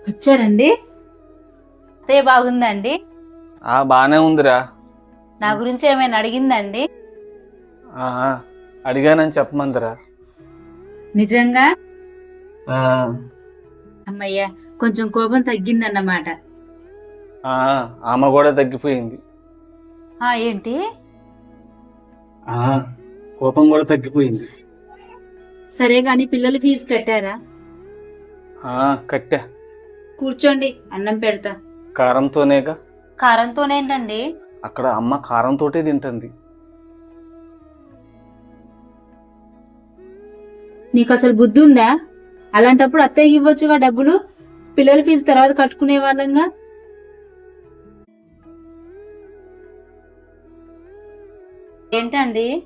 వచ్చారండి. అదే బాగుందండి. బానే ఉందిరా. నా గురించి ఏమైనా అడిగిందండి? ఆ, అడిగానని చెప్పమందిరా. నిజంగా? ఆ, అమ్మయ్య, కొంచెం కోపం తగ్గిందన్నమాట. ఆ, ఆమె కూడా తగ్గిపోయింది. ఏంటి? ఆ, కోపం కూడా తగ్గిపోయింది. సరే గాని పిల్లల ఫీజు కట్టారా? కట్టా. కూర్చోండి, అన్నం పెడతా. కారంతోనేగా. కారంతోనేంటండి? అక్కడ అమ్మ కారంతోటే తింటుంది. నీకు అసలు బుద్ధి ఉందా? అలాంటప్పుడు అత్తయ్యకి ఇవ్వచ్చుగా డబ్బులు. పిల్లల ఫీజు తర్వాత కట్టుకునే వాళ్ళంగా. ఏంటండి?